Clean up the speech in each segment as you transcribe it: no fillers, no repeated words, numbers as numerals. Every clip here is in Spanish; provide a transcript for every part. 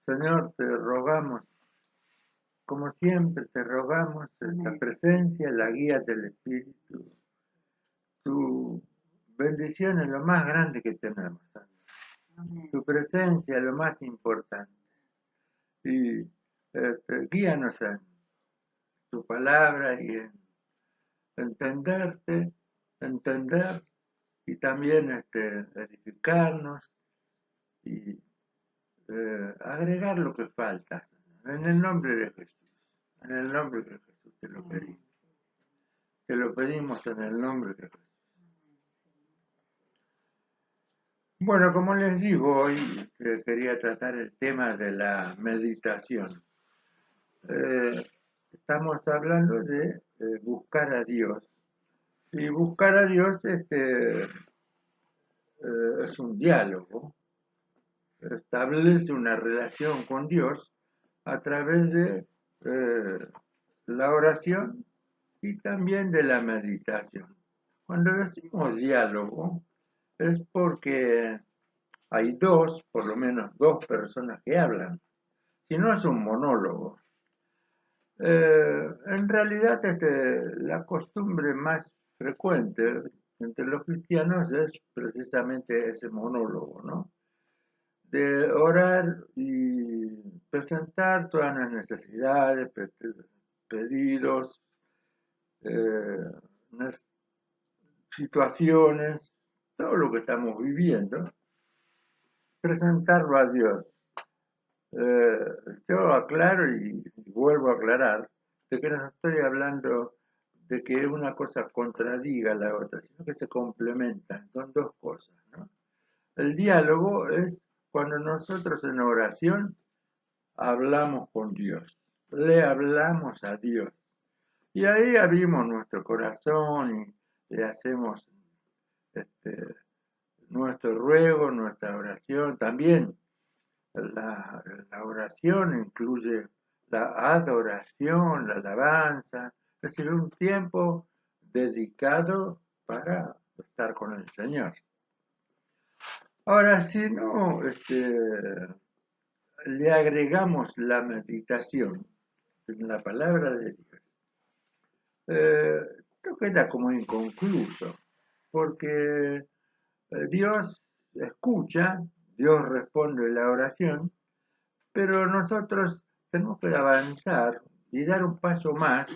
Señor, te rogamos, como siempre, te rogamos esta presencia, la guía del Espíritu. Tu bendición es lo más grande que tenemos, Señor. Tu presencia es lo más importante. Y guíanos en tu palabra y en entenderte, entender y también edificarnos y agregar lo que falta. En el nombre de Jesús, en el nombre de Jesús te lo pedimos. Te lo pedimos en el nombre de Jesús. Bueno, como les digo, hoy quería tratar el tema de la meditación. Estamos hablando de buscar a Dios. Y buscar a Dios es un diálogo, establece una relación con Dios a través de la oración y también de la meditación. Cuando decimos diálogo es porque hay dos, por lo menos dos personas que hablan, si no es un monólogo. En realidad la costumbre más frecuente entre los cristianos es precisamente ese monólogo, ¿no? De orar y presentar todas las necesidades, pedidos, situaciones, todo lo que estamos viviendo, presentarlo a Dios. Yo aclaro y vuelvo a aclarar de que no estoy hablando de que una cosa contradiga a la otra, sino que se complementan, son dos cosas, ¿no? El diálogo es cuando nosotros en oración hablamos con Dios, le hablamos a Dios. Y ahí abrimos nuestro corazón y le hacemos nuestro ruego, nuestra oración. También la oración incluye la adoración, la alabanza, es decir, un tiempo dedicado para estar con el Señor. Ahora, si no le agregamos la meditación en la palabra de Dios, esto queda como inconcluso, porque Dios escucha, Dios responde la oración, pero nosotros tenemos que avanzar y dar un paso más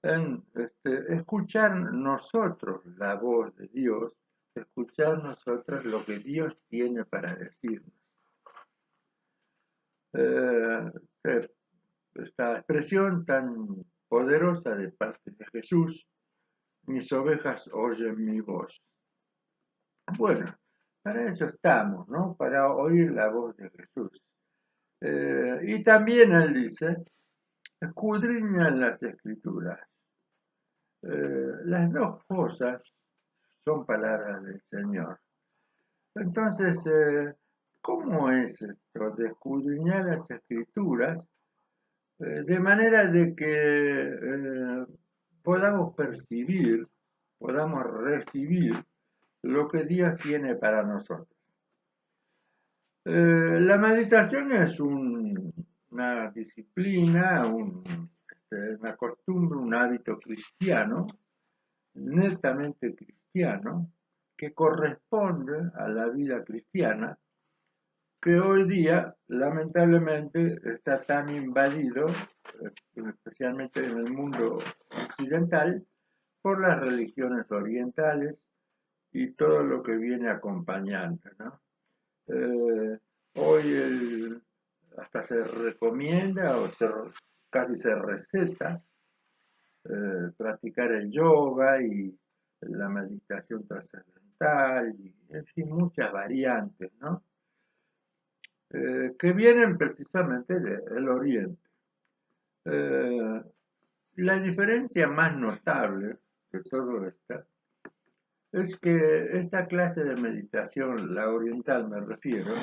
en escuchar nosotros la voz de Dios, escuchar nosotros lo que Dios tiene para decirnos. Esta expresión tan poderosa de parte de Jesús, mis ovejas oyen mi voz. Bueno, para eso estamos, ¿no? Para oír la voz de Jesús. Y también él dice, escudriñan las escrituras. Las dos cosas son palabras del Señor. Entonces, ¿cómo es esto de escudriñar las escrituras? De manera de que podamos percibir, podamos recibir lo que Dios tiene para nosotros. La meditación es una disciplina, una costumbre, un hábito cristiano, netamente cristiano, que corresponde a la vida cristiana, que hoy día lamentablemente está tan invadido, especialmente en el mundo occidental, por las religiones orientales y todo lo que viene acompañando, ¿no? Hoy hasta se recomienda o casi se receta practicar el yoga y la meditación trascendental, y en fin, muchas variantes, ¿no? Que vienen precisamente del Oriente. La diferencia más notable de todo esto es que esta clase de meditación, la oriental me refiero,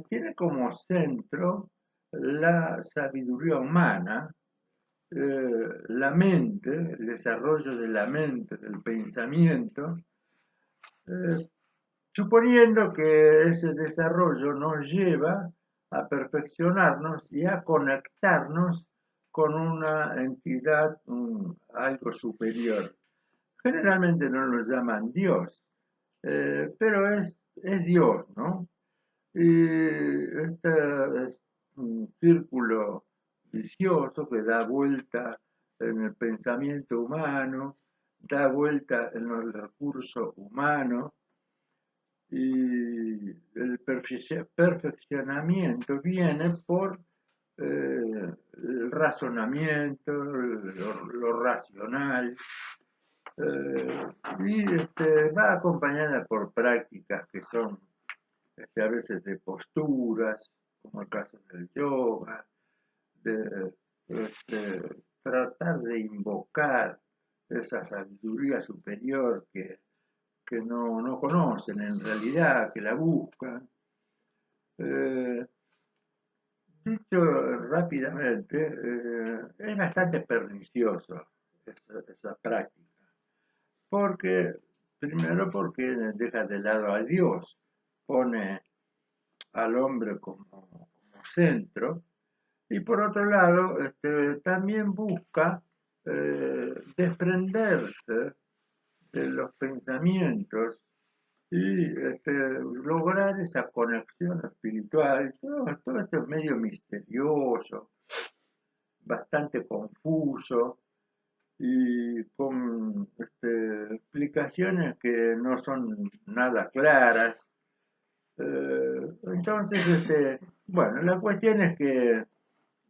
tiene como centro la sabiduría humana, la mente, el desarrollo de la mente, del pensamiento, suponiendo que ese desarrollo nos lleva a perfeccionarnos y a conectarnos con una entidad, algo superior. Generalmente no lo llaman Dios, pero es Dios, ¿no? Y este es un círculo vicioso que da vuelta en el pensamiento humano, da vuelta en el recurso humano, y el perfeccionamiento viene por el razonamiento, lo racional, y va acompañada por prácticas que son a veces de posturas, como el caso del yoga, de tratar de invocar esa sabiduría superior que no conocen en realidad, que la buscan. Eh, Dicho rápidamente, es bastante pernicioso esa práctica, porque primero porque deja de lado a Dios, pone al hombre como centro, y por otro lado también busca desprenderse de los pensamientos y lograr esa conexión espiritual. Todo esto es medio misterioso, bastante confuso y con explicaciones que no son nada claras. Entonces, bueno, la cuestión es que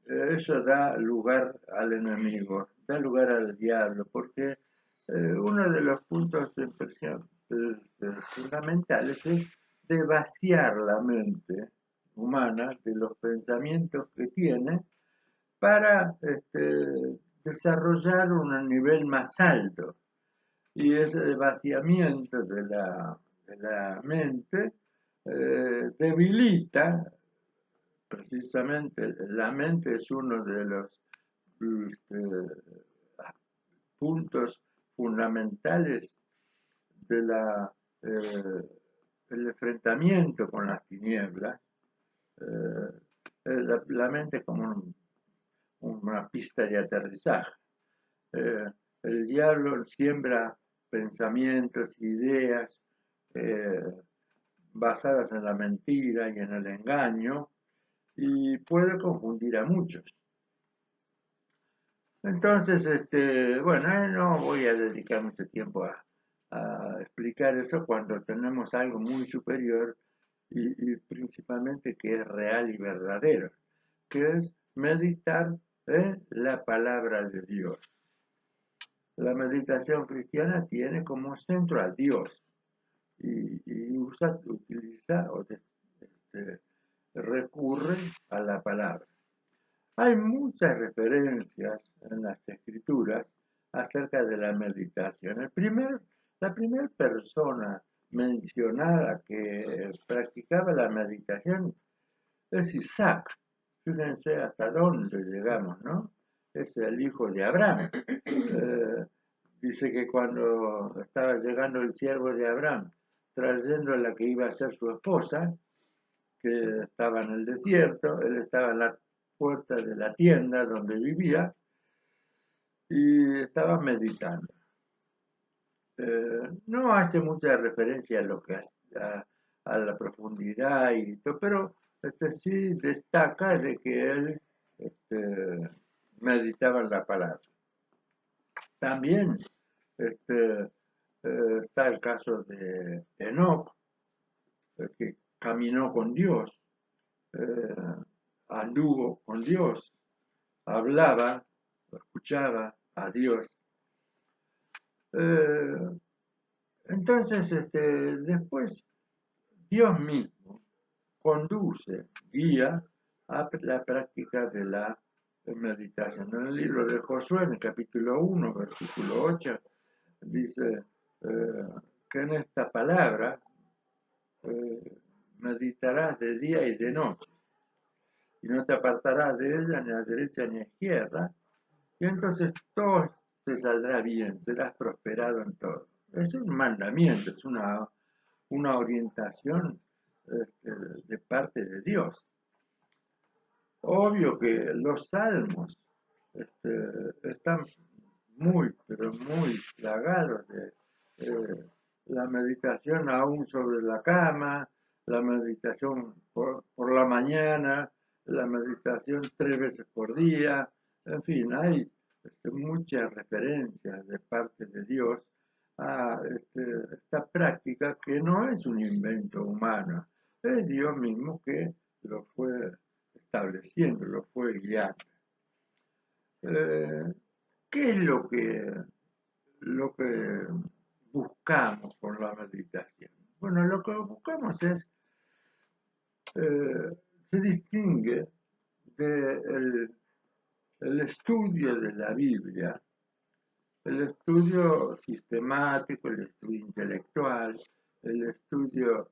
eso da lugar al enemigo, da lugar al diablo, porque uno de los puntos de impresión fundamentales es de vaciar la mente humana de los pensamientos que tiene para desarrollar un nivel más alto. Y ese vaciamiento de la mente debilita precisamente la mente, es uno de los este, puntos fundamentales de el enfrentamiento con las tinieblas. La mente es como una pista de aterrizaje. Eh, el diablo siembra pensamientos, ideas eh, basadas en la mentira y en el engaño, y puede confundir a muchos. Entonces, bueno, no voy a dedicar mucho tiempo a explicar eso cuando tenemos algo muy superior y principalmente que es real y verdadero, que es meditar en la palabra de Dios. La meditación cristiana tiene como centro a Dios y utiliza o recurre a la palabra. Hay muchas referencias en las escrituras acerca de la meditación. La primera persona mencionada que practicaba la meditación es Isaac. Fíjense hasta dónde llegamos, ¿no? Es el hijo de Abraham. Dice que cuando estaba llegando el siervo de Abraham, trayendo a la que iba a ser su esposa, que estaba en el desierto, él estaba en la puerta de la tienda donde vivía y estaba meditando. No hace mucha referencia a lo que a la profundidad y todo, pero sí destaca de que él meditaba en la palabra. También está el caso de Enoch, que caminó con Dios, eh, anduvo con Dios, hablaba, escuchaba a Dios. Eh, entonces, después Dios mismo conduce, guía a la práctica de la meditación. En el libro de Josué, en el capítulo 1, versículo 8, dice que en esta palabra meditarás de día y de noche, y no te apartarás de ella ni a derecha ni a izquierda, y entonces todo te saldrá bien, serás prosperado en todo. Es un mandamiento, es una orientación de parte de Dios. Obvio que los salmos están muy, pero muy plagados de la meditación aún sobre la cama, la meditación por la mañana, la meditación 3 veces por día, en fin, hay muchas referencias de parte de Dios a esta práctica que no es un invento humano, es Dios mismo que lo fue estableciendo, lo fue guiando. ¿Qué es lo que buscamos con la meditación? Bueno, lo que buscamos es, se distingue del el estudio de la Biblia, el estudio sistemático, el estudio intelectual, el estudio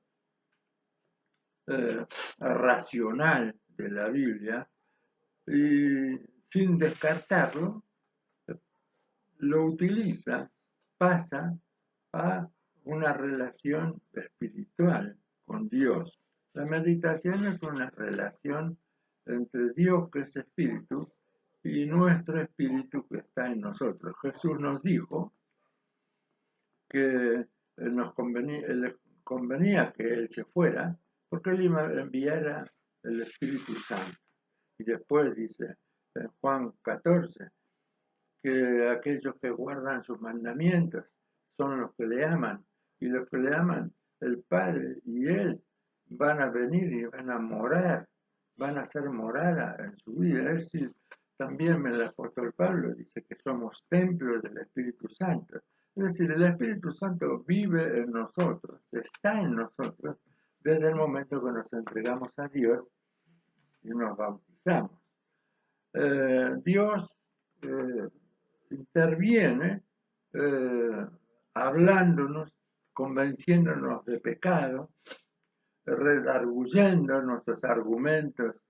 racional de la Biblia, y sin descartarlo, lo utiliza, pasa a una relación espiritual con Dios. La meditación es una relación entre Dios, que es espíritu, y nuestro espíritu que está en nosotros. Jesús nos dijo que le convenía que Él se fuera, porque Él iba a enviar el Espíritu Santo. Y después dice en Juan 14, que aquellos que guardan sus mandamientos son los que le aman, y los que le aman, el Padre y Él van a venir y van a morar, van a ser morada en su vida. Es decir, también el apóstol Pablo dice que somos templos del Espíritu Santo. Es decir, el Espíritu Santo vive en nosotros, está en nosotros desde el momento que nos entregamos a Dios y nos bautizamos. Dios interviene hablándonos, convenciéndonos de pecado, redarguyendo nuestros argumentos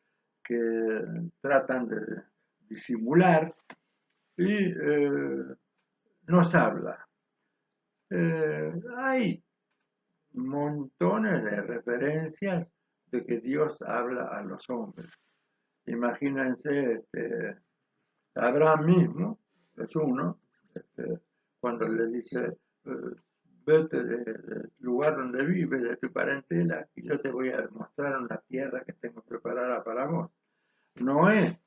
que tratan de disimular y nos habla. Hay montones de referencias de que Dios habla a los hombres. Imagínense, Abraham mismo es uno, cuando le dice, vete del lugar donde vives, de tu parentela, y yo te voy a mostrar una tierra que tengo preparada para vos. Noé,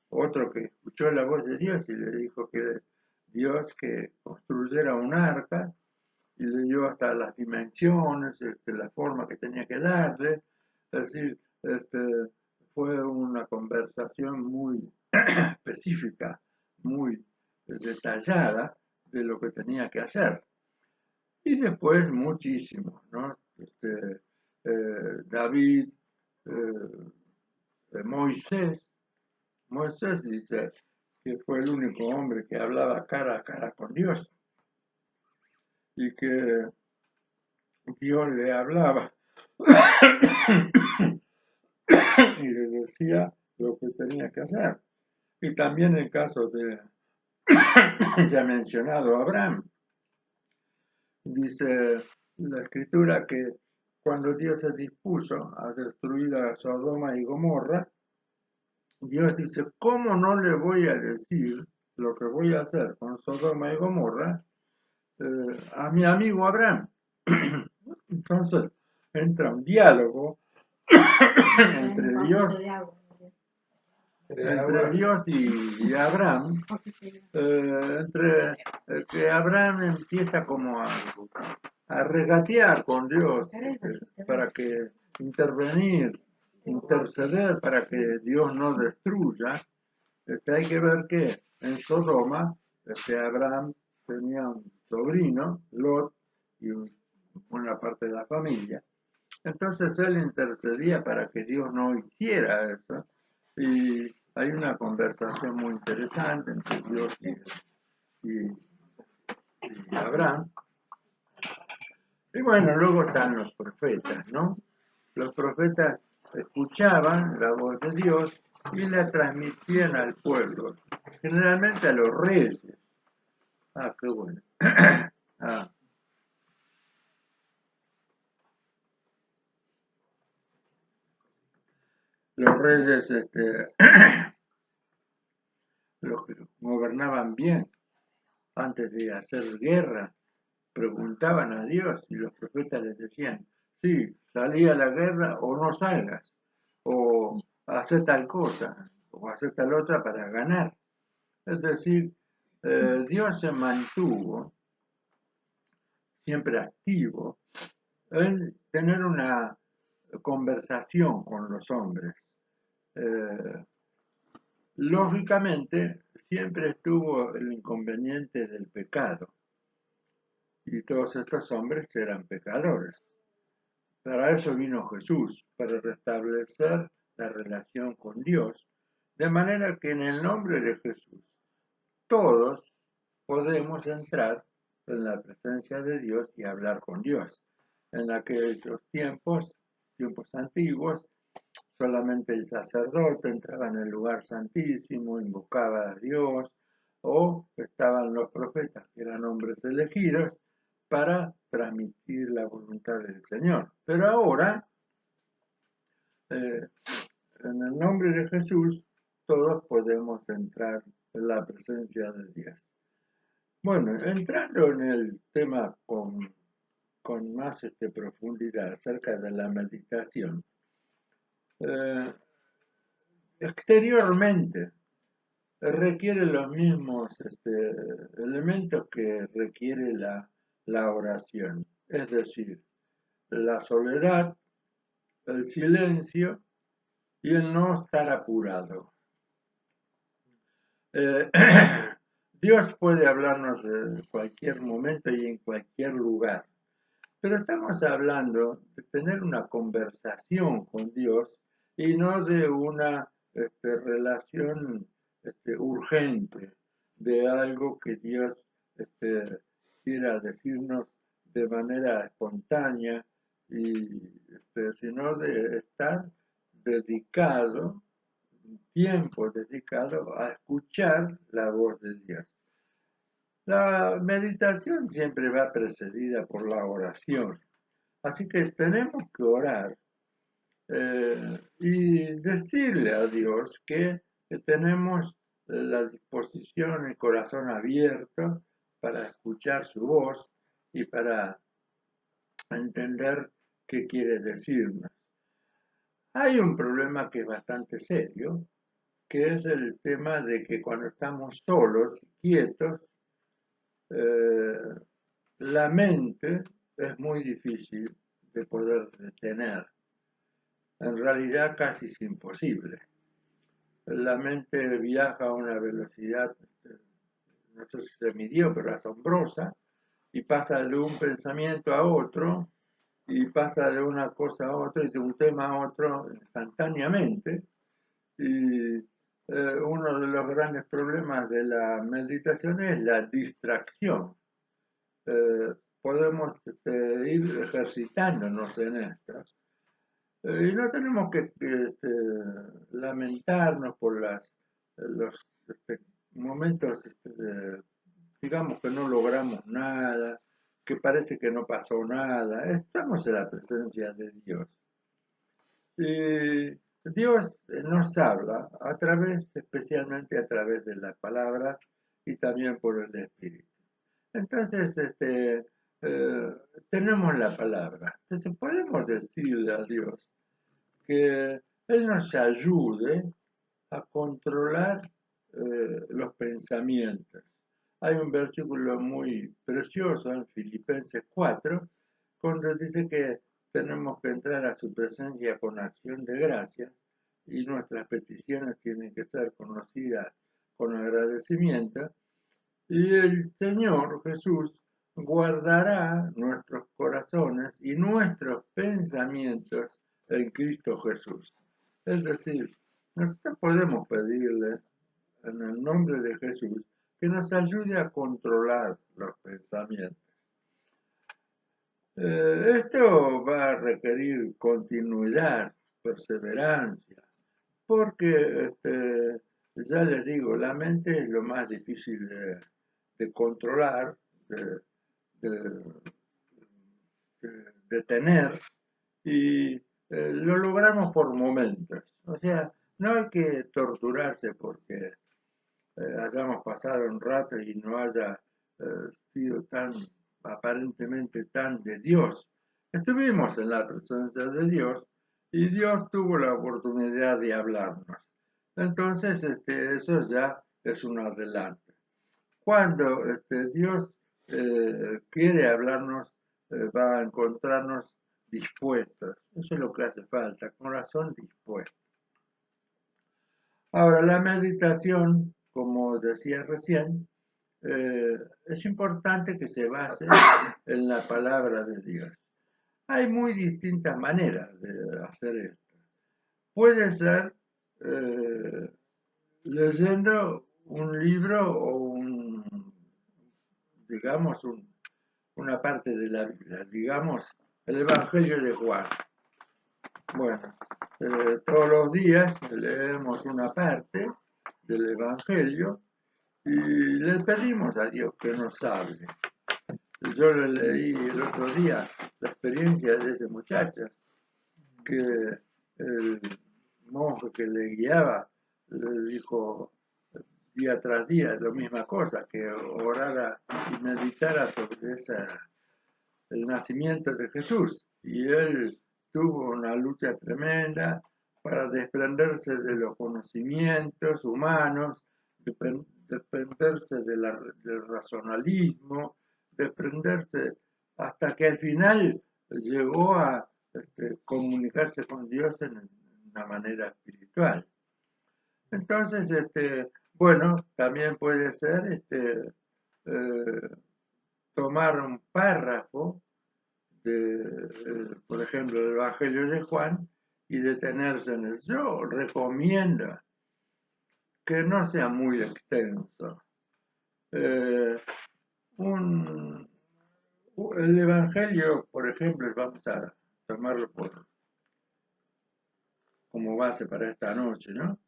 otro que escuchó la voz de Dios y le dijo que Dios que construyera un arca, y le dio hasta las dimensiones, la forma que tenía que darle. Es decir, fue una conversación muy específica, muy detallada de lo que tenía que hacer. Y después muchísimos, ¿no? David, Moisés dice que fue el único hombre que hablaba cara a cara con Dios y que Dios le hablaba y le decía lo que tenía que hacer. Y también el caso de ya mencionado Abraham. Dice la escritura que cuando Dios se dispuso a destruir a Sodoma y Gomorra, Dios dice, ¿cómo no le voy a decir lo que voy a hacer con Sodoma y Gomorra a mi amigo Abraham? Entonces entra un diálogo entre Dios y Abraham, entre que Abraham empieza como a regatear con Dios para que interceder para que Dios no destruya. Hay que ver que en Sodoma Abraham tenía un sobrino, Lot, y una parte de la familia. Entonces él intercedía para que Dios no hiciera eso. Y hay una conversación muy interesante entre Dios y Abraham. Y bueno, luego están los profetas, ¿no? Los profetas escuchaban la voz de Dios y la transmitían al pueblo, generalmente a los reyes. Ah, qué bueno. Ah. los reyes, los que gobernaban bien, antes de hacer guerra, preguntaban a Dios y los profetas les decían, sí, salí a la guerra o no salgas, o hacer tal cosa, o hacer tal otra para ganar. Es decir, Dios se mantuvo siempre activo en tener una conversación con los hombres. Eh, Lógicamente, siempre estuvo el inconveniente del pecado, y todos estos hombres eran pecadores. Para eso vino Jesús, para restablecer la relación con Dios, de manera que en el nombre de Jesús todos podemos entrar en la presencia de Dios y hablar con Dios. En aquellos tiempos antiguos, solamente el sacerdote entraba en el lugar santísimo, invocaba a Dios, o estaban los profetas, que eran hombres elegidos, para transmitir la voluntad del Señor. Pero ahora, eh, en el nombre de Jesús, todos podemos entrar en la presencia de Dios. Bueno, entrando en el tema con más profundidad acerca de la meditación, eh, exteriormente requiere los mismos elementos que requiere la oración, es decir, la soledad, el silencio y el no estar apurado. Eh, Dios puede hablarnos en cualquier momento y en cualquier lugar, pero estamos hablando de tener una conversación con Dios y no de una relación urgente, de algo que Dios quiera decirnos de manera espontánea, sino de estar dedicado, tiempo dedicado a escuchar la voz de Dios. La meditación siempre va precedida por la oración, así que tenemos que orar y decirle a Dios que tenemos la disposición, el corazón abierto para escuchar su voz y para entender qué quiere decirnos. Hay un problema que es bastante serio, que es el tema de que cuando estamos solos, quietos, eh, la mente es muy difícil de poder detener. En realidad casi es imposible. La mente viaja a una velocidad, no sé si se midió, pero asombrosa, y pasa de un pensamiento a otro, y pasa de una cosa a otra, y de un tema a otro instantáneamente. Y uno de los grandes problemas de la meditación es la distracción. Podemos ir ejercitándonos en esto. Y no tenemos que lamentarnos por los momentos, digamos que no logramos nada, que parece que no pasó nada. Estamos en la presencia de Dios. Y Dios nos habla especialmente a través de la palabra y también por el Espíritu. Entonces, eh, tenemos la palabra. Entonces podemos decirle a Dios que Él nos ayude a controlar los pensamientos. Hay un versículo muy precioso en Filipenses 4, cuando dice que tenemos que entrar a su presencia con acción de gracia y nuestras peticiones tienen que ser conocidas con agradecimiento. Y el Señor Jesús guardará nuestros corazones y nuestros pensamientos en Cristo Jesús. Es decir, nosotros podemos pedirle en el nombre de Jesús que nos ayude a controlar los pensamientos. Esto va a requerir continuidad, perseverancia, porque ya les digo, la mente es lo más difícil de controlar, de, de tener, y lo logramos por momentos. O sea, no hay que torturarse porque hayamos pasado un rato y no haya sido tan aparentemente tan de Dios. Estuvimos en la presencia de Dios y Dios tuvo la oportunidad de hablarnos. Entonces, eso ya es un adelanto. Cuando Dios quiere hablarnos, va a encontrarnos dispuestos. Eso es lo que hace falta, corazón dispuesto. Ahora, la meditación, como decía recién, es importante que se base en la palabra de Dios. Hay muy distintas maneras de hacer esto. Puede ser eh, leyendo un libro o digamos, una parte de la Biblia, digamos, el Evangelio de Juan. Bueno, todos los días leemos una parte del Evangelio y le pedimos a Dios que nos hable. Yo le leí el otro día la experiencia de ese muchacho que el monje que le guiaba le dijo día tras día la misma cosa, que orara y meditara sobre el nacimiento de Jesús. Y él tuvo una lucha tremenda para desprenderse de los conocimientos humanos, desprenderse del racionalismo, desprenderse hasta que al final llegó a comunicarse con Dios en una manera espiritual. Entonces, bueno, también puede ser eh, tomar un párrafo por ejemplo, el Evangelio de Juan y detenerse en eso. Yo recomiendo que no sea muy extenso. Eh, un, el Evangelio, por ejemplo, vamos a tomarlo como base para esta noche, ¿no?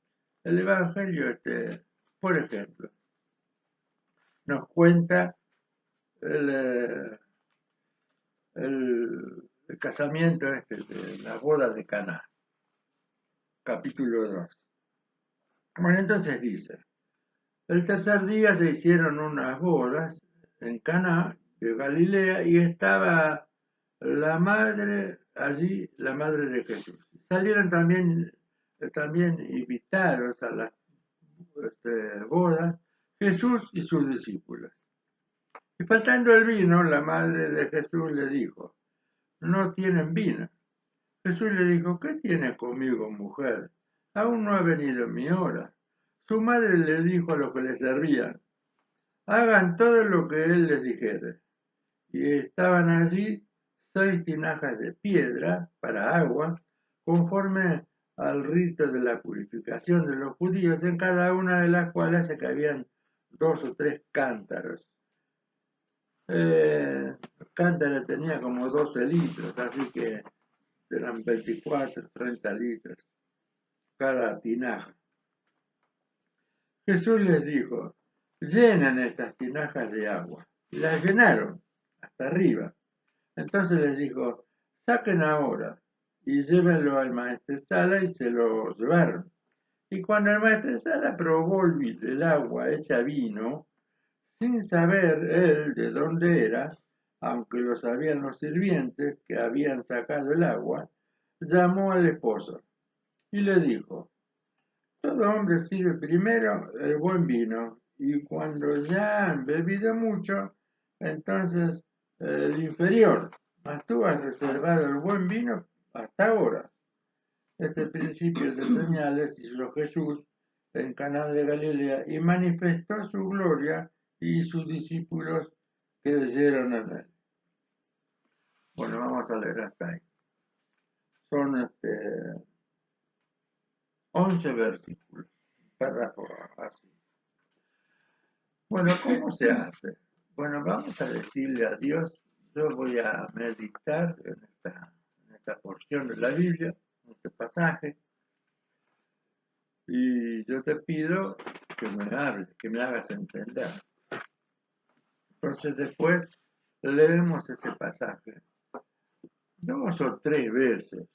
El Evangelio, por ejemplo, nos cuenta el, el casamiento de la boda de Caná, capítulo 2. Bueno, entonces dice, el tercer día se hicieron unas bodas en Caná de Galilea y estaba la madre allí, la madre de Jesús. Salieron también invitados a las bodas Jesús y sus discípulos. Y faltando el vino, la madre de Jesús le dijo, no tienen vino. Jesús le dijo, ¿qué tienes conmigo, mujer? Aún no ha venido mi hora. Su madre le dijo a los que le servían, hagan todo lo que él les dijere. Y estaban allí 6 tinajas de piedra para agua, conforme al rito de la purificación de los judíos, en cada una de las cuales se cabían 2 o 3 cántaros. El cántaro tenía como 12 litros, así que eran 24, 30 litros cada tinaja. Jesús les dijo, llenen estas tinajas de agua. Y las llenaron hasta arriba. Entonces les dijo, saquen ahora y llévenlo al maestresala y se lo llevaron. Y cuando el maestresala probó el agua hecha vino, sin saber él de dónde era, aunque lo sabían los sirvientes que habían sacado el agua, llamó al esposo y le dijo, todo hombre sirve primero el buen vino y cuando ya han bebido mucho, entonces el inferior. Mas tú has reservado el buen vino hasta ahora. Este principio de señales hizo Jesús en Caná de Galilea y manifestó su gloria y sus discípulos creyeron en él. Bueno, vamos a leer hasta ahí. Son 11 versículos, párrafo así. Bueno, ¿cómo se hace? Bueno, vamos a decirle a Dios, yo voy a meditar en esta porción de la Biblia, en este pasaje, y yo te pido que me hables, que me hagas entender. Entonces después leemos este pasaje 2 o 3 veces,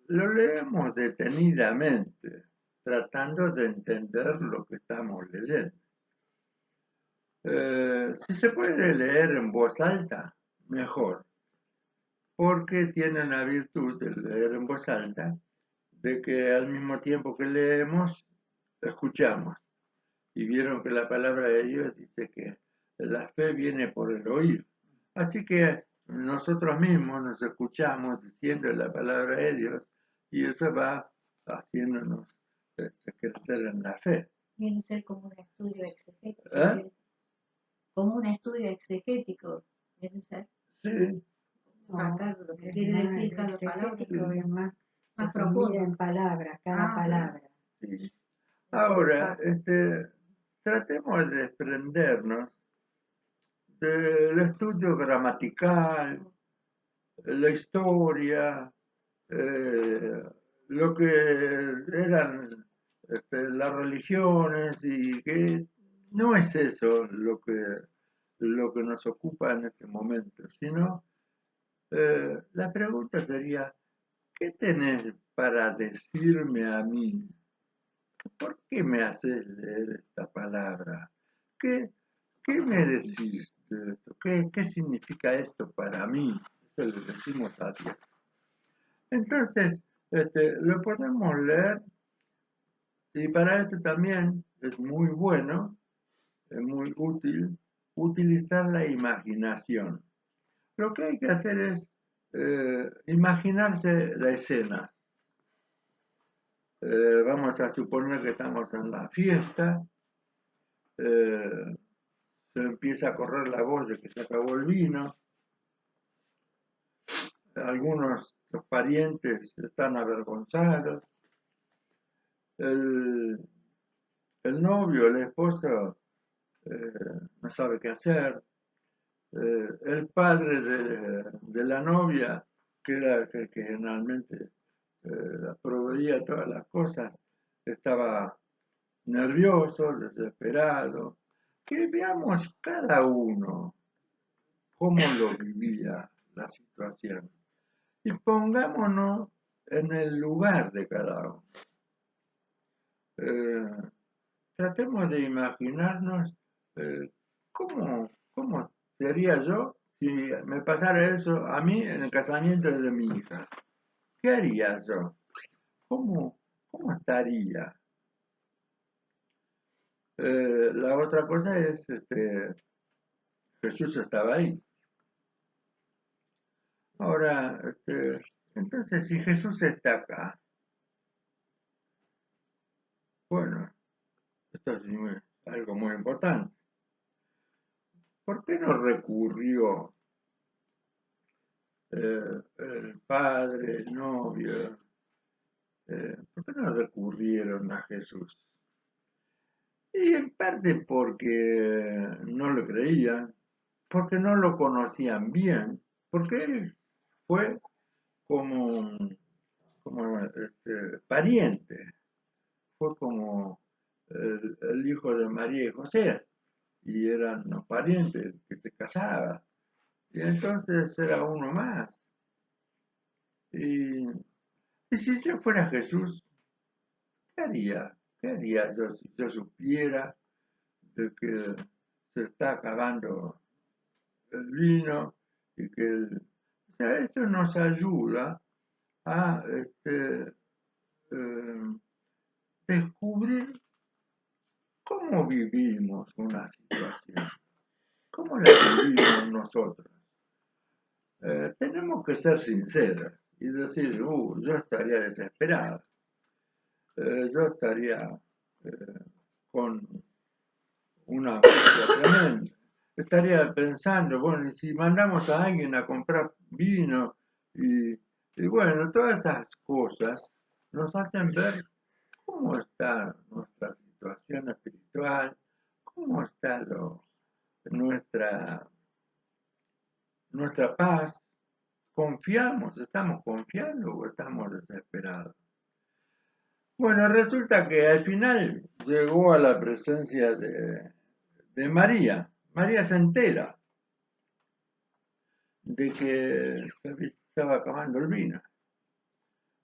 lo leemos detenidamente, tratando de entender lo que estamos leyendo. Si se puede leer en voz alta, mejor, porque tiene una virtud de leer en voz alta, de que al mismo tiempo que leemos, escuchamos. Y vieron que la palabra de Dios dice que la fe viene por el oír. Así que nosotros mismos nos escuchamos diciendo la palabra de Dios y eso va haciéndonos crecer en la fe. Viene a ser como un estudio exegético. ¿Eh? Como un estudio exegético. Viene a ser Sí, sacar lo que quiere decir cada palabra. Es más profundo. en palabras, cada palabra. sí. Ahora, tratemos de desprendernos del estudio gramatical, la historia, lo que eran las religiones y que no es eso lo que nos ocupa en este momento, sino la pregunta sería, ¿qué tenés para decirme a mí? ¿Por qué me haces leer esta palabra? ¿Qué, qué me decís de esto? ¿Qué significa esto para mí? Eso le decimos a Dios. Entonces, lo podemos leer y para esto también es muy bueno, es muy útil utilizar la imaginación. Lo que hay que hacer es imaginarse la escena. Vamos a suponer que estamos en la fiesta, se empieza a correr la voz de que se acabó el vino, algunos los parientes están avergonzados, el, el novio, el esposo no sabe qué hacer, el padre de la novia, que era el que generalmente proveía todas las cosas, estaba nervioso, desesperado. Que veamos cada uno cómo lo vivía la situación y pongámonos en el lugar de cada uno. Eh, Tratemos de imaginarnos cómo sería yo si me pasara eso a mí en el casamiento de mi hija. ¿Qué haría yo? ¿Cómo estaría? La otra cosa es, Jesús estaba ahí. Ahora, entonces si Jesús está acá, bueno, esto es algo muy importante. ¿Por qué no recurrió el padre, el novio? ¿Por qué no recurrieron a Jesús? Y en parte porque no lo creían, porque no lo conocían bien, porque él fue como, como pariente, fue como el hijo de María y José, y eran los parientes que se casaban, y entonces era uno más. Y, y si yo fuera Jesús, ¿qué haría? ¿Qué haría yo si yo supiera de que se está acabando el vino y que o sea, esto nos ayuda a eh, descubrir cómo vivimos una situación, cómo la vivimos nosotros. Tenemos que ser sinceros y decir, yo estaría desesperado, yo estaría con una angustia tremenda. Estaría pensando, bueno, y si mandamos a alguien a comprar vino y bueno, todas esas cosas nos hacen ver cómo está nuestra situación espiritual, cómo está nuestra, nuestra paz. ¿Confiamos? ¿Estamos confiando o estamos desesperados? Bueno, resulta que al final llegó a la presencia de María. María se entera de que se estaba acabando el vino.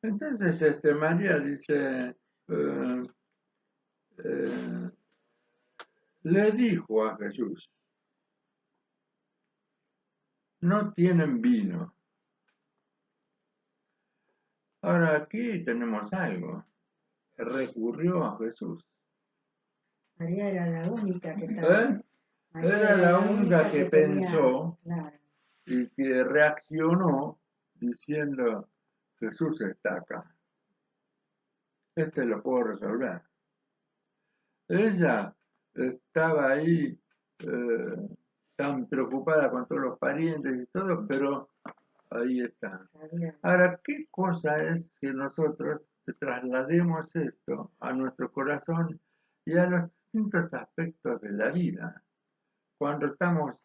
Entonces María dice, eh, eh, le dijo a Jesús, no tienen vino. Ahora aquí tenemos algo. Recurrió a Jesús. María era la única que estaba. ¿Eh? María Era la única que tenía, pensó claro, y que reaccionó diciendo, Jesús está acá. Lo puedo resolver. Ella estaba ahí tan preocupada con todos los parientes y todo, pero ahí está. sabía. Ahora, ¿qué cosa es que nosotros traslademos esto a nuestro corazón y a los distintos aspectos de la vida? Cuando estamos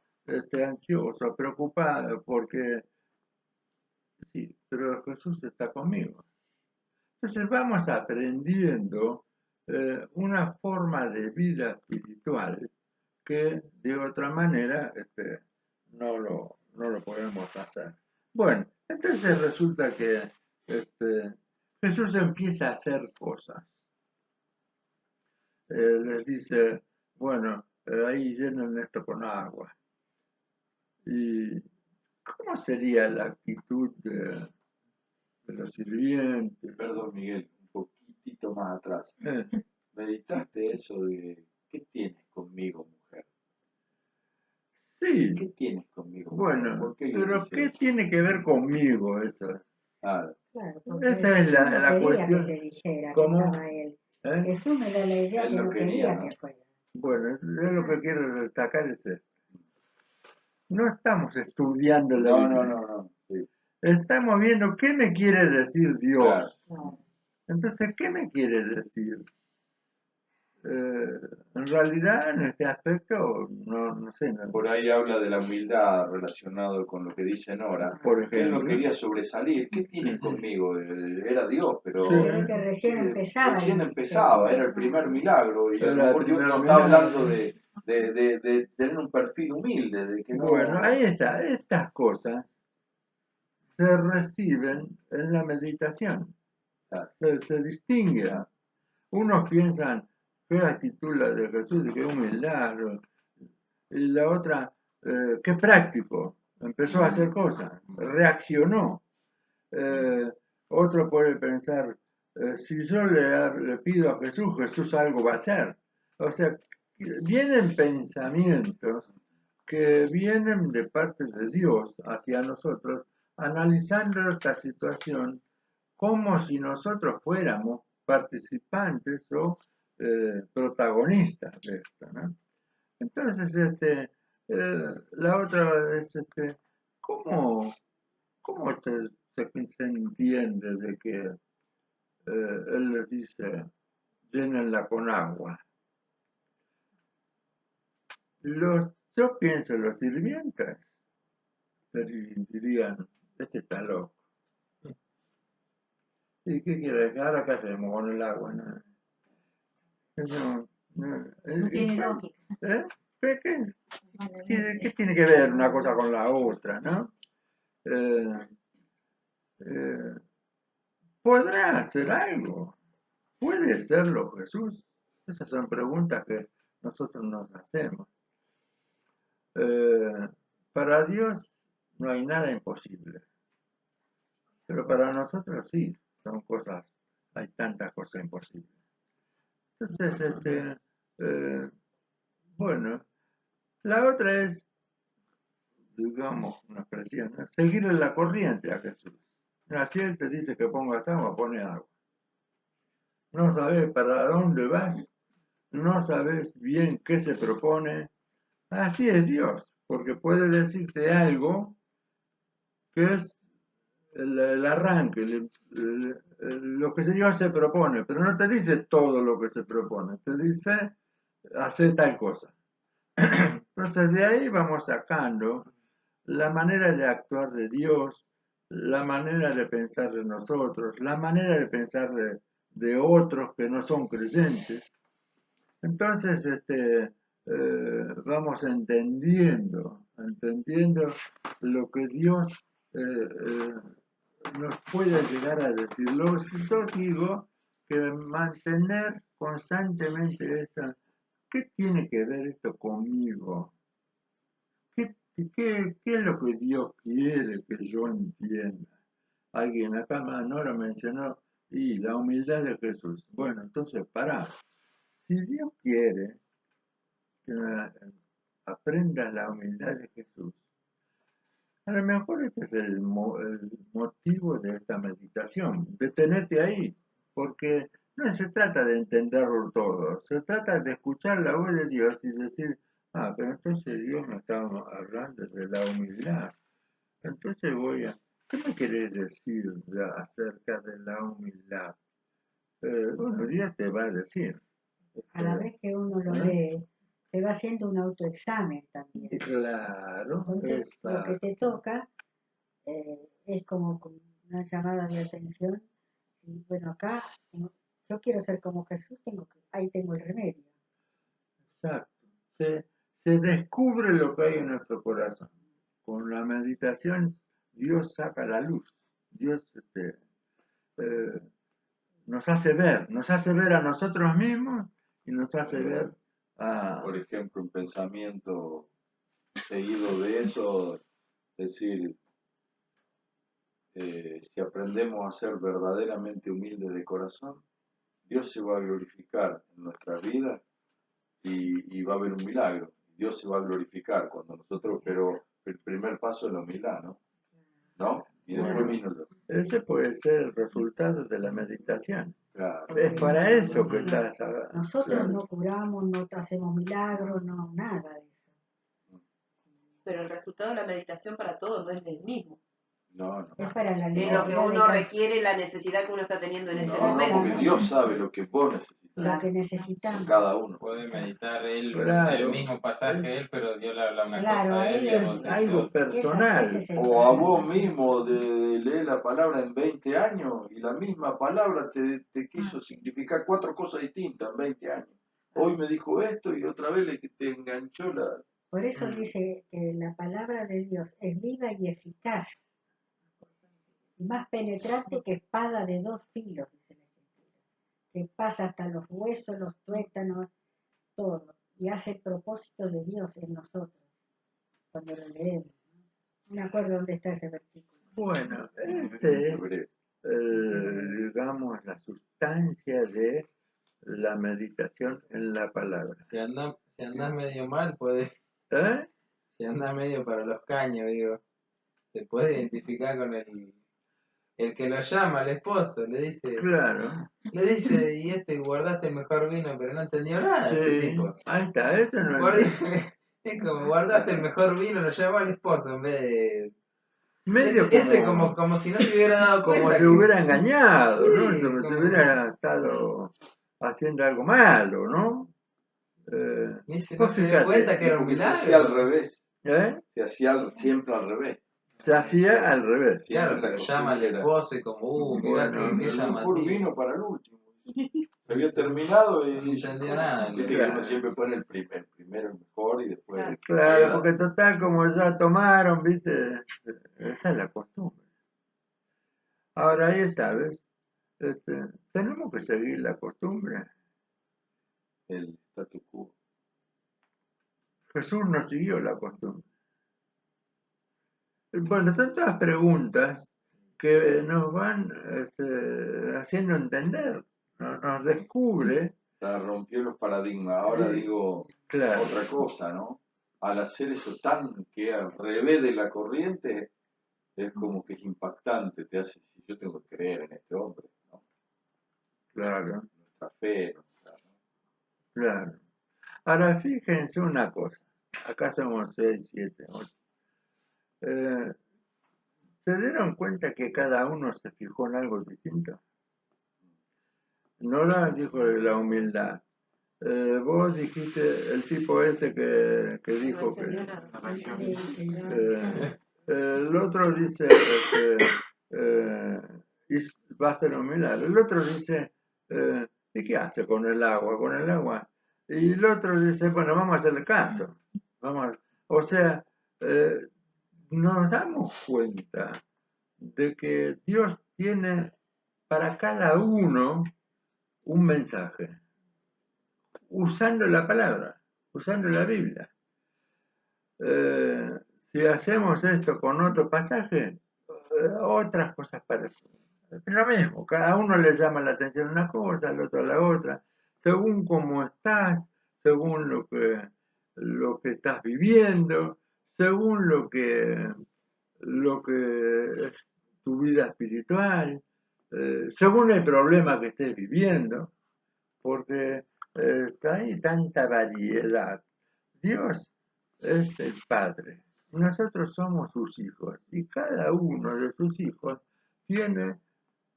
ansiosos, preocupados, porque sí, pero Jesús está conmigo. Entonces vamos aprendiendo una forma de vida espiritual que de otra manera no lo podemos hacer. Bueno, entonces resulta que Jesús empieza a hacer cosas. Les dice, bueno, ahí llenen esto con agua. ¿Y cómo sería la actitud de los sirvientes? Perdón, Miguel, un poquitito más atrás. Eh, ¿Meditaste eso de qué tienes conmigo, mujer? sí, ¿Qué tienes conmigo, mujer? bueno, ¿Por qué le pero dice ¿qué eso? tiene que ver conmigo eso? Claro, Claro, porque Esa es Jesús no la quería cuestión. que le dijera que ¿Cómo? estaba él. ¿Eh? Jesús me da la idea Él que lo no quería, quería ¿no? que fuera. Bueno, yo lo que quiero destacar es esto. No estamos estudiando la no, Biblia. no, sí, Estamos viendo qué me quiere decir Dios. claro. Claro. Entonces, ¿qué me quiere decir? En realidad, en este aspecto, no sé, Por ahí habla de la humildad relacionado con lo que dice Nora. por Él no ejemplo. quería sobresalir. ¿Qué tienes conmigo? Era Dios, pero Sí. Era que recién empezaba. recién empezaba, era el primer milagro y a Era lo el mejor Dios primer no está milagro. hablando de tener un perfil humilde, de que no... Bueno, ahí está. Estas cosas se reciben en la meditación. Se distingue. Unos piensan, qué actitud la de Jesús, qué humildad. Y la otra, qué práctico. Empezó a hacer cosas, reaccionó. Otro puede pensar, si yo le pido a Jesús, Jesús algo va a hacer. O sea, vienen pensamientos que vienen de parte de Dios hacia nosotros, analizando esta situación como si nosotros fuéramos participantes o protagonistas de esto, ¿no? Entonces, la otra es, ¿cómo se entiende de que él les dice, llénenla con agua? Yo pienso, los sirvientes dirían, este está loco. ¿Y qué quiere decir? ¿Ahora qué hacemos con el agua? No, No tiene lógica. ¿eh? ¿Qué tiene que ver una cosa con la otra, no? Eh, eh, ¿Podrá hacer algo? ¿Puede serlo Jesús? Esas son preguntas que nosotros nos hacemos. Para Dios no hay nada imposible, pero para nosotros sí, hay tantas cosas imposibles. Entonces, bueno, la otra es, digamos, una expresión, ¿no? Seguirle la corriente a Jesús. Si Él te dice que pongas agua, pone agua. No sabes para dónde vas, no sabes bien qué se propone. Así es Dios, porque puede decirte algo que es el arranque, lo que Dios se propone, pero no te dice todo lo que se propone, te dice hacer tal cosa. Entonces de ahí vamos sacando la manera de actuar de Dios, la manera de pensar de nosotros, la manera de pensar de otros que no son creyentes. Entonces vamos entendiendo lo que Dios nos pueda llegar a decirlo. Yo digo que mantener constantemente esta, ¿qué tiene que ver esto conmigo? ¿Qué es lo que Dios quiere que yo entienda? Alguien acá Manolo mencionó, y la humildad de Jesús. Bueno, entonces, pará. Si Dios quiere que aprendas la humildad de Jesús, a lo mejor este es el motivo de esta meditación, de tenerte ahí, porque no se trata de entenderlo todo, se trata de escuchar la voz de Dios y decir, ah, pero entonces Dios me está hablando de la humildad. Entonces ¿qué me querés decir acerca de la humildad? Bueno, Dios te va a decir. A la vez que uno lo lee, se va haciendo un autoexamen también. Claro, Entonces, lo que te toca es como una llamada de atención. Y bueno, acá yo quiero ser como Jesús, ahí tengo el remedio. exacto. Se descubre lo que hay en nuestro corazón. Con la meditación, Dios saca la luz. Dios eh, nos hace ver a nosotros mismos y nos hace ver a... Por ejemplo, un pensamiento seguido de eso, decir, si aprendemos a ser verdaderamente humildes de corazón, Dios se va a glorificar en nuestra vida y va a haber un milagro. Dios se va a glorificar cuando nosotros, pero el primer paso es la humildad, ¿no? ¿No? Y después Bueno, vino lo... ese puede ser el resultado de la meditación. Claro. Es para eso que estás... Nosotros claro. no curamos, no hacemos milagros, no, nada de eso. Pero el resultado de la meditación para todos no es el mismo. No. Es para la Es necesidad lo que uno requiere, la necesidad que uno está teniendo en ese No, momento. porque Dios sabe lo que vos necesitas. Lo que necesitamos. Cada uno. Puede meditar él Claro. el mismo pasaje él, pero Dios le habla una Claro, cosa a él y a Es vos algo personal. Ese es el O a vos mismo de leer la palabra en 20 años y la misma palabra te quiso significar 4 cosas distintas en 20 años. Hoy me dijo esto y otra vez te enganchó la... Por eso dice que la palabra de Dios es viva y eficaz, y más penetrante que espada de 2 filos, dice la Escritura, que pasa hasta los huesos, los tuétanos, todo, y hace el propósito de Dios en nosotros, cuando lo leemos. No me acuerdo dónde está ese versículo. Bueno, ese es, digamos, la sustancia de la meditación en la palabra. Si andás medio mal, ¿Eh? si andás medio para los caños, digo, se puede identificar con el que lo llama, el esposo, le dice, Claro. y guardaste el mejor vino, pero no entendió nada ese Sí, tipo. ahí está, eso no Es como guardaste el mejor vino, lo llamó al esposo en vez de... medio Ese como si no se hubiera dado cuenta. como si que- hubiera engañado, ¿no? Sí, Como si como- hubiera estado haciendo algo malo, ¿no? Ni se vos dio fíjate, cuenta que era un Porque se hacía al milagro. revés. ¿eh? Se hacía siempre al revés. Se hacía al revés. Claro, Siempre pero la llama al costumbre era, esposo y como, mirá Bueno, que el mejor llamativo. vino para el último. Se había terminado y No entendió nada. viste que uno siempre pone el primero el mejor y después el que Claro, queda. porque total, como ya tomaron, ¿viste? Esa es la costumbre. Ahora ahí está, ¿ves? Tenemos que seguir la costumbre. El statu quo. Jesús no siguió la costumbre. Bueno, son todas preguntas que nos van haciendo entender, nos descubre, Ya rompió los paradigmas. Ahora digo claro, otra cosa, ¿no? Al hacer eso tan que al revés de la corriente, es como que es impactante. Te hace, si yo tengo que creer en este hombre, ¿no? claro, Nuestra fe, ¿no? claro. Ahora fíjense una cosa, acá somos 6, 7, 8. ¿Se dieron cuenta que cada uno se fijó en algo distinto? Nora dijo de la humildad. Vos dijiste el tipo ese que dijo que... el otro dice va a ser un milagro. El otro dice, ¿y qué hace con el agua? Con el agua. Y el otro dice, bueno, vamos a hacerle caso. O sea, nos damos cuenta de que Dios tiene para cada uno un mensaje, usando la palabra, usando la Biblia. Si hacemos esto con otro pasaje, otras cosas parecen. Lo mismo, cada uno le llama la atención una cosa, al otro la otra, según cómo estás, según lo que estás viviendo, según lo que es tu vida espiritual, según el problema que estés viviendo, porque hay tanta variedad. Dios es el Padre, nosotros somos sus hijos y cada uno de sus hijos tiene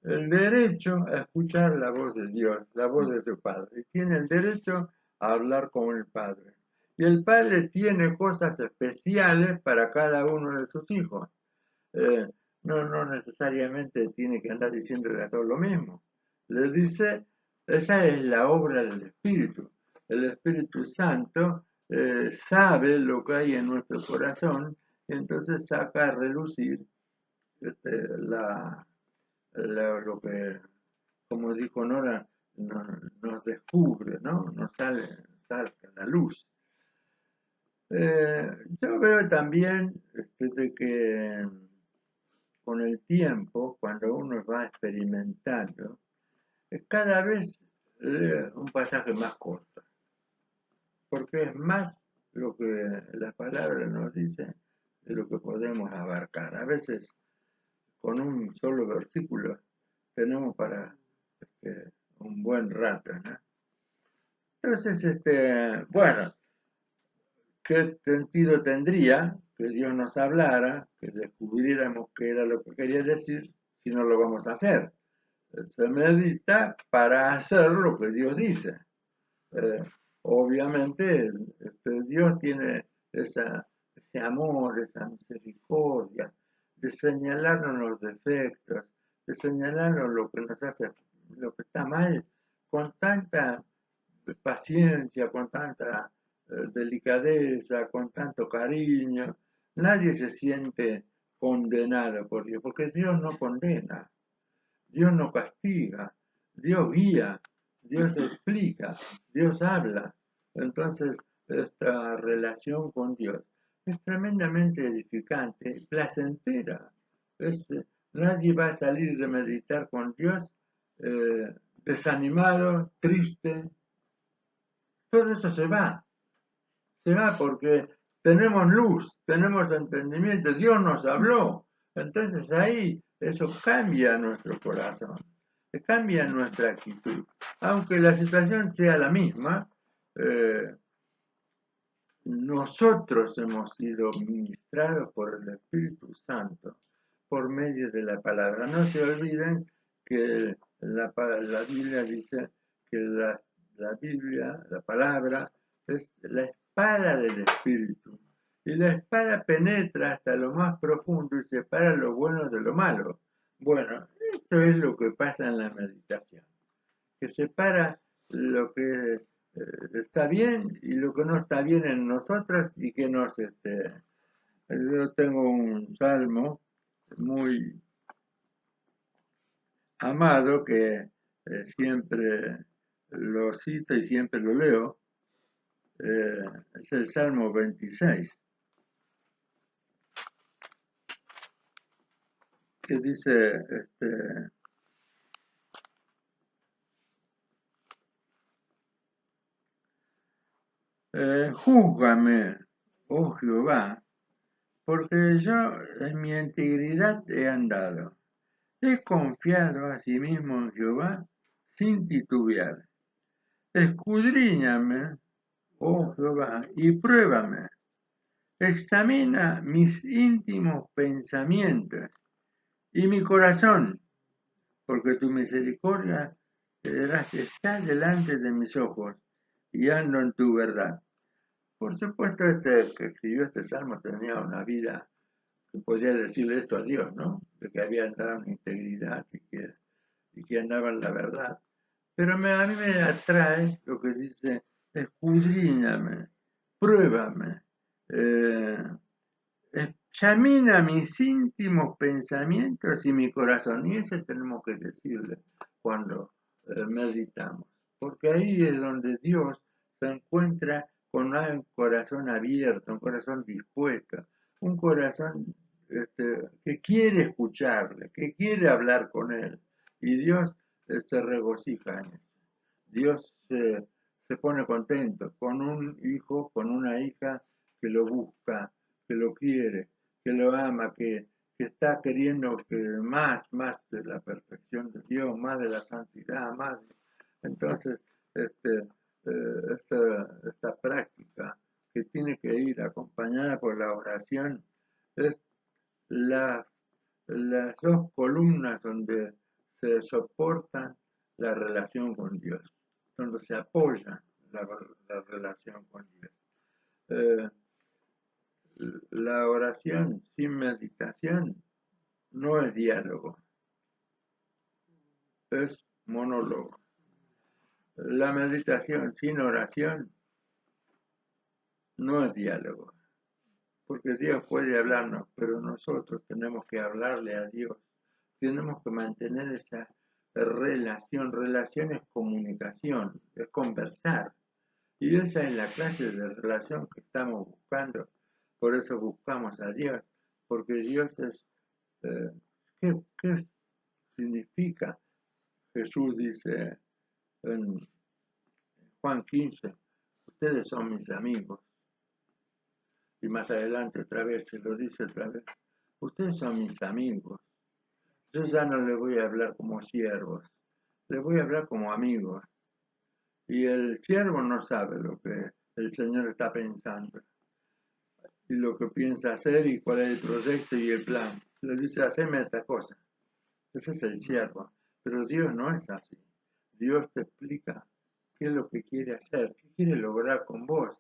el derecho a escuchar la voz de Dios, la voz de su Padre, y tiene el derecho a hablar con el Padre. Y el Padre tiene cosas especiales para cada uno de sus hijos. No necesariamente tiene que andar diciéndole a todos lo mismo. Le dice, esa es la obra del Espíritu. El Espíritu Santo sabe lo que hay en nuestro corazón y entonces saca a relucir lo que, como dijo Nora, nos descubre, ¿no? Nos salta a la luz. Yo veo también de que con el tiempo, cuando uno va experimentando, cada vez lee un pasaje más corto, porque es más lo que la palabra nos dice de lo que podemos abarcar. A veces con un solo versículo tenemos para un buen rato, ¿no? Entonces, bueno, ¿qué sentido tendría que Dios nos hablara, que descubriéramos qué era lo que quería decir, si no lo vamos a hacer? Se medita para hacer lo que Dios dice. Obviamente, Dios tiene ese amor, esa misericordia, de señalarnos los defectos, de señalarnos lo que nos hace, lo que está mal, con tanta paciencia, con tanta delicadeza, con tanto cariño. Nadie se siente condenado por Dios, porque Dios no condena, Dios no castiga, Dios guía, Dios explica, Dios habla. Entonces, esta relación con Dios es tremendamente edificante, placentera. Nadie va a salir de meditar con Dios desanimado, triste. Todo eso se va porque tenemos luz, tenemos entendimiento, Dios nos habló. Entonces ahí eso cambia nuestro corazón, cambia nuestra actitud. Aunque la situación sea la misma, nosotros hemos sido ministrados por el Espíritu Santo por medio de la palabra. No se olviden que la Biblia dice que la Biblia, la palabra, es la espada del Espíritu. Y la espada penetra hasta lo más profundo y separa lo bueno de lo malo. Bueno, eso es lo que pasa en la meditación, que separa lo que está bien y lo que no está bien en nosotros y que nos... yo tengo un salmo muy amado que siempre lo cito y siempre lo leo, es el Salmo 26, que dice, júzgame, oh Jehová, porque yo en mi integridad he andado. He confiado asimismo en Jehová sin titubear. Escudriñame, oh Jehová, y pruébame. Examina mis íntimos pensamientos y mi corazón, porque tu misericordia está delante de mis ojos y ando en tu verdad. Por supuesto, que escribió este salmo tenía una vida que podría decirle esto a Dios, ¿no? De que había andado en integridad y que andaba en la verdad. Pero a mí me atrae lo que dice, escudriñame, pruébame, examina mis íntimos pensamientos y mi corazón. Y eso tenemos que decirle cuando meditamos, porque ahí es donde Dios se encuentra con un corazón abierto, un corazón dispuesto, un corazón que quiere escucharle, que quiere hablar con él. Y Dios se regocija en eso. Dios se pone contento con un hijo, con una hija que lo busca, que lo quiere, que lo ama, que está queriendo que más de la perfección de Dios, más de la santidad, más. Entonces, esta práctica que tiene que ir acompañada por la oración es las dos columnas donde se soportan la relación con Dios, donde se apoya la relación con Dios. La oración sin meditación no es diálogo, es monólogo. La meditación sin oración no es diálogo, porque Dios puede hablarnos, pero nosotros tenemos que hablarle a Dios. Tenemos que mantener esa relación. Relación es comunicación, es conversar. Y esa es la clase de relación que estamos buscando. Por eso buscamos a Dios, porque Dios es... ¿qué significa? Jesús dice en Juan 15, ustedes son mis amigos. Y más adelante otra vez, se lo dice otra vez, ustedes son mis amigos. Yo ya no les voy a hablar como siervos, les voy a hablar como amigos. Y el siervo no sabe lo que el Señor está pensando y lo que piensa hacer y cuál es el proyecto y el plan. Le dice, haceme esta cosa. Ese es el siervo. Pero Dios no es así. Dios te explica qué es lo que quiere hacer, qué quiere lograr con vos,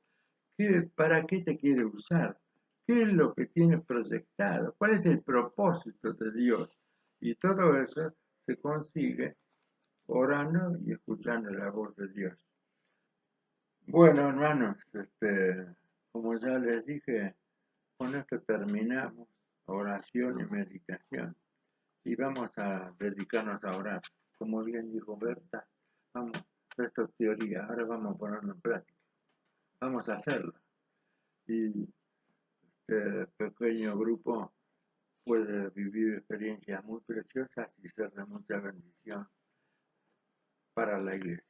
para qué te quiere usar, qué es lo que tienes proyectado, cuál es el propósito de Dios. Y todo eso se consigue orando y escuchando la voz de Dios. Bueno, hermanos, como ya les dije, con esto terminamos oración y meditación y vamos a dedicarnos a orar. Como bien dijo Berta, vamos, esto es teoría, ahora vamos a ponerlo en práctica, vamos a hacerlo. Y este pequeño grupo puede vivir experiencias muy preciosas y ser de mucha bendición para la iglesia.